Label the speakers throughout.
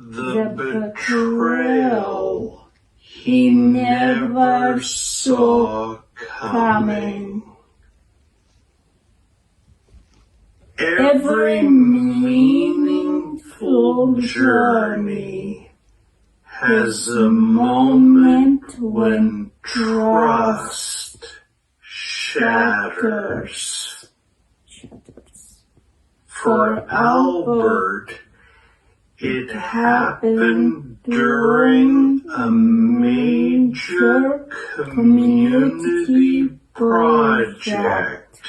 Speaker 1: the betrayal he never saw coming. Every meaningful journey has a moment when trust shatters. For Albert, it happened during a major community project,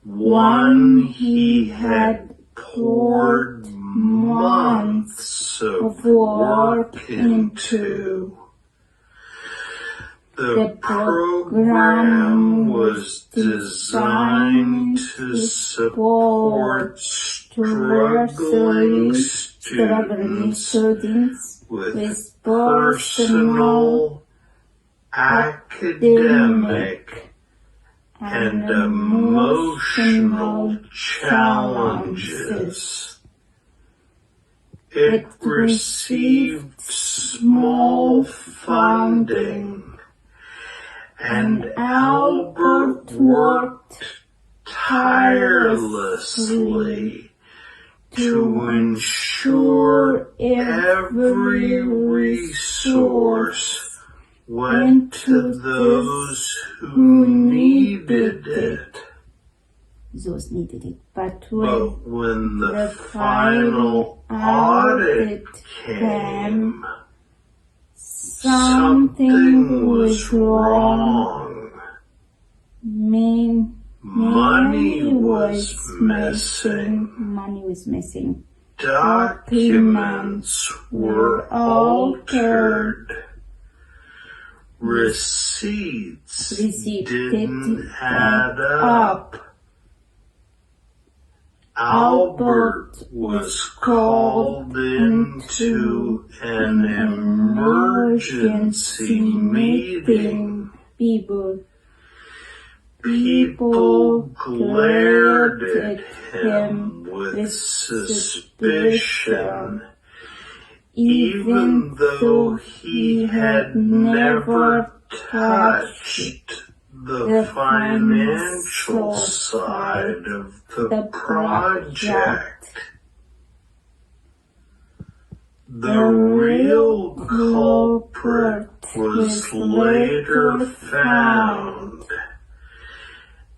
Speaker 1: one he had poured months of work into. The program was designed to support struggling students with personal, academic, and emotional challenges. It received small funding, and Albert worked tirelessly to ensure every resource went to those who needed it. But when the final audit came, something was wrong. Money was missing. Documents were altered. Receipts didn't add up. Albert was called into an emergency meeting. People glared at him with suspicion, even though he had never touched the financial side of the project. The real culprit was later found.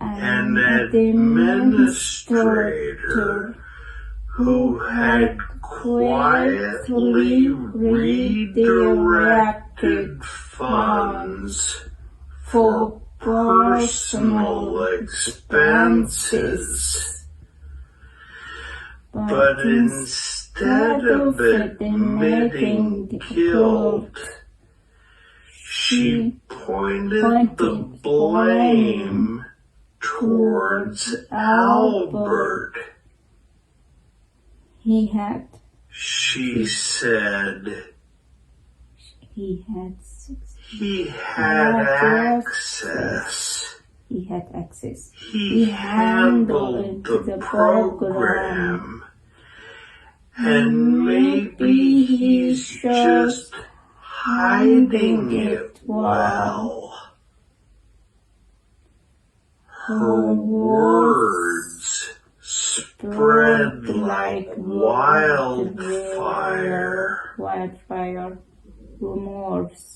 Speaker 1: An administrator who had quietly redirected funds for personal expenses. But instead of admitting guilt, she pointed the blame towards Albert. She said, he had access. He handled the program. And maybe he's just hiding it well. Her words spread like wildfire.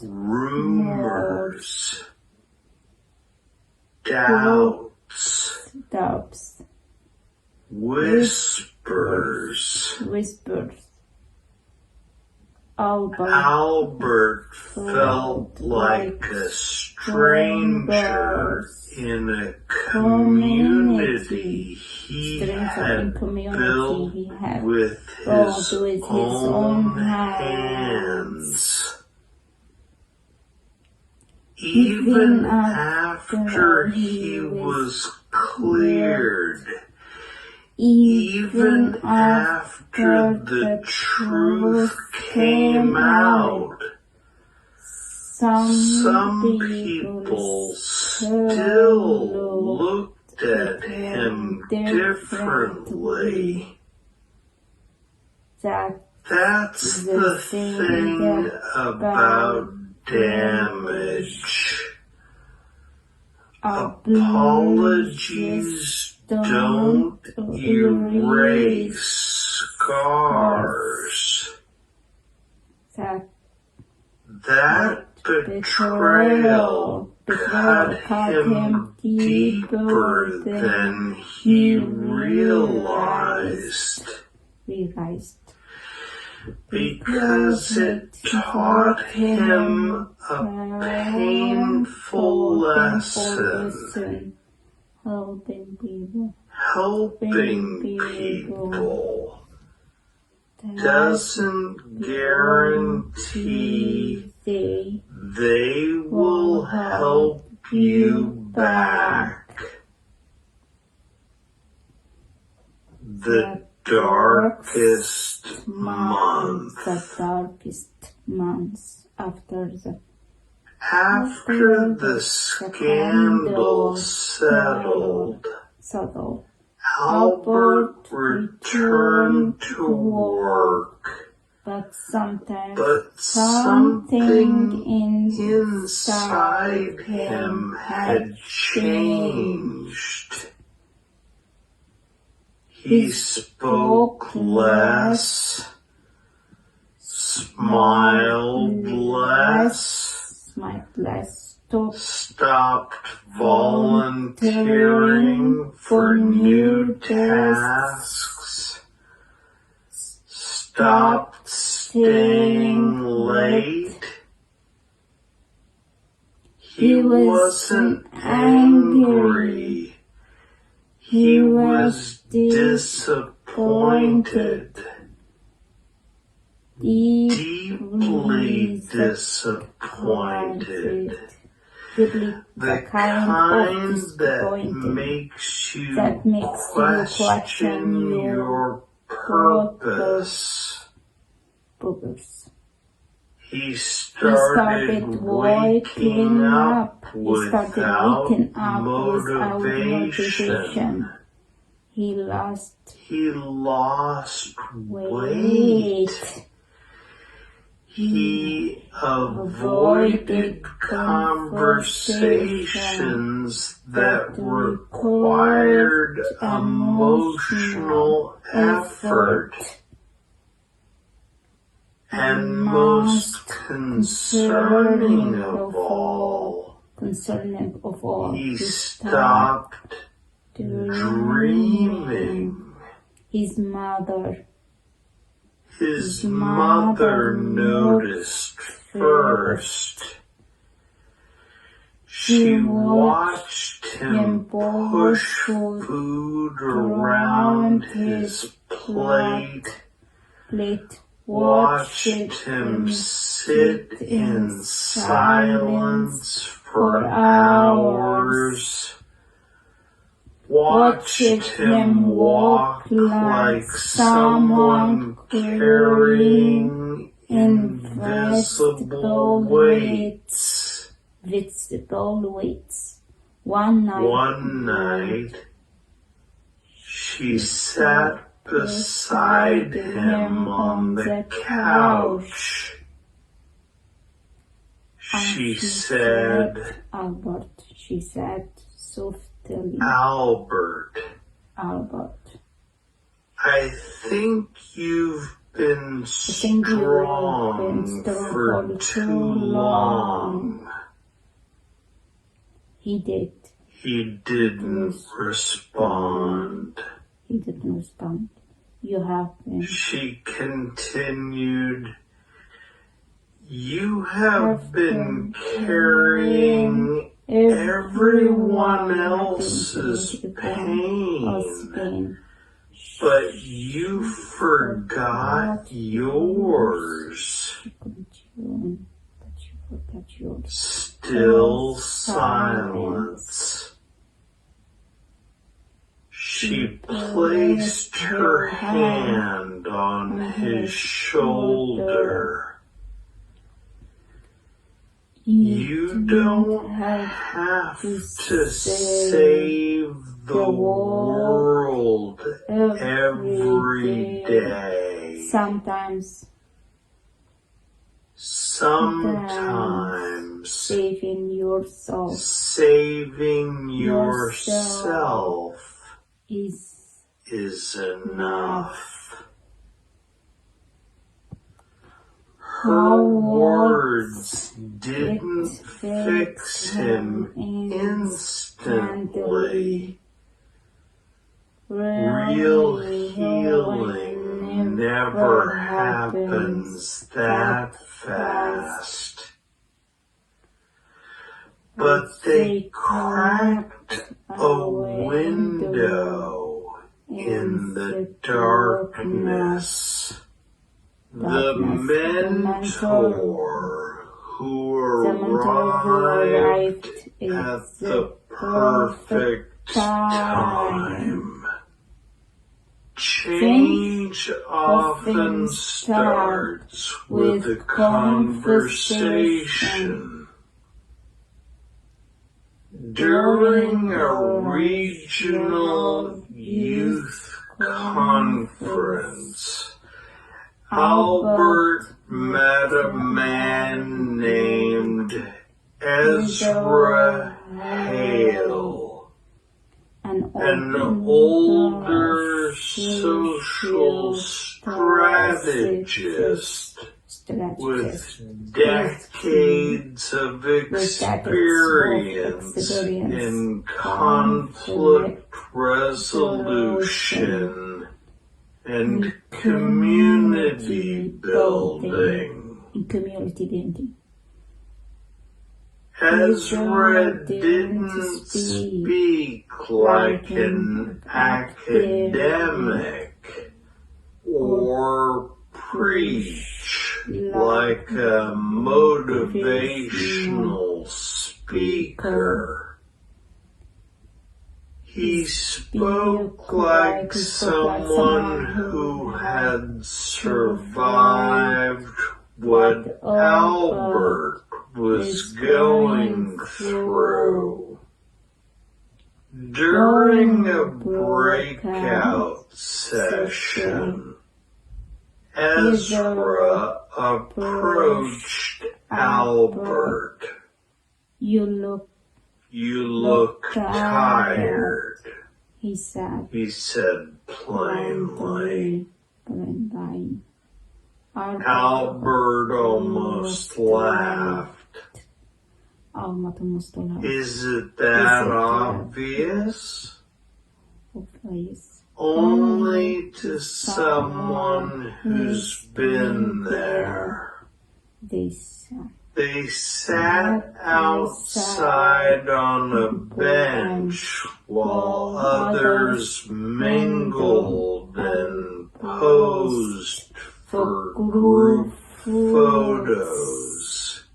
Speaker 1: Rumors. Doubts. Whispers. Albert felt like a stranger in a community he had built with his own hands. Even after he was cleared, even after the truth came out, some people still looked at him differently. That That's the thing about damage. Apologies don't erase scars. That betrayal cut him deeper than he realized. Because it taught him a painful lesson. Helping people doesn't guarantee they will help you back. The darkest months after the scandal settled, Albert returned to work, but something inside him had changed. He spoke less, smiled less, stopped volunteering for new tasks, stopped staying late. He wasn't angry. He was disappointed. Deeply disappointed. The kind that makes you question your purpose. He started waking up without motivation. He lost weight. He avoided conversations that required emotional effort. And most concerning of all, he stopped dreaming. His mother noticed first. She watched him push food around his plate, watched him sit in silence for hours, watched him walk like someone carrying invisible weights. One night, she sat beside him on the couch. She said, Albert, I think you've been strong for too long. He didn't respond. You have been. She continued, you have been carrying everyone else's pain, but you forgot yours. Still silence. She placed her hand on his shoulder. You don't have to save the world every day.
Speaker 2: Sometimes saving yourself
Speaker 1: is enough. Her words didn't fix him instantly. Real healing never happens that fast. But they cracked a window in the darkness. The mentor who arrived at the perfect time. Change often starts with a conversation. During a regional youth conference, Albert met a man named Ezra Hale, an older social strategist with decades of experience in conflict resolution and community building. Ezra didn't speak like an academic or preach like a motivational speaker. He spoke like someone who had survived what Albert was going through. During a breakout session, Ezra approached Albert.
Speaker 2: You look
Speaker 1: tired,
Speaker 2: he said
Speaker 1: plainly. Albert almost laughed. Is it that obvious? Only to someone who's been there. They sat outside on a bench while others mingled and posed for group photos.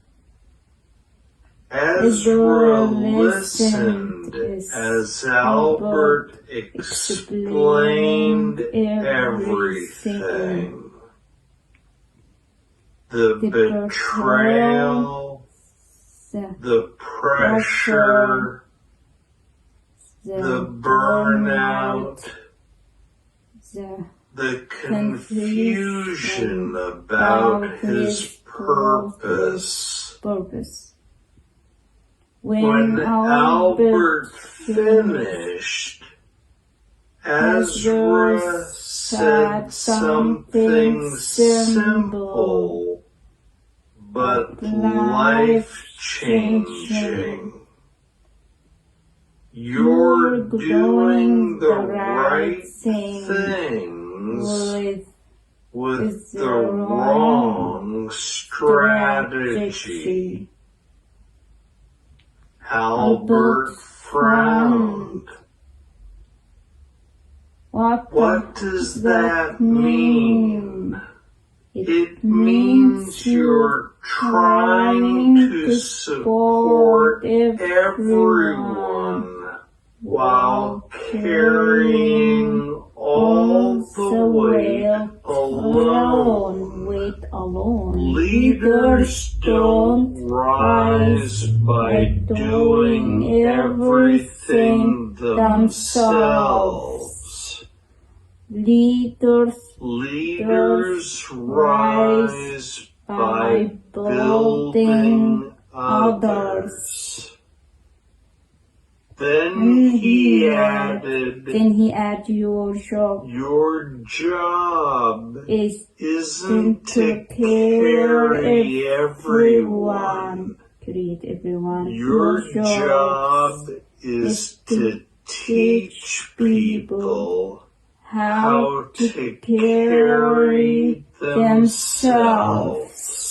Speaker 1: Ezra listened as Albert explained everything. The betrayal, the pressure, the burnout, the confusion about his purpose. When Albert finished, Ezra said something simple but life-changing. You're doing the right things with the wrong strategy. Albert frowned. What does that mean? It means you're trying to support everyone while carrying all the weight alone. Leaders don't rise by doing everything themselves.
Speaker 2: Leaders
Speaker 1: Leaders rise by building others. Then he added, your job isn't to carry everyone. Your job is to teach people how to carry themselves.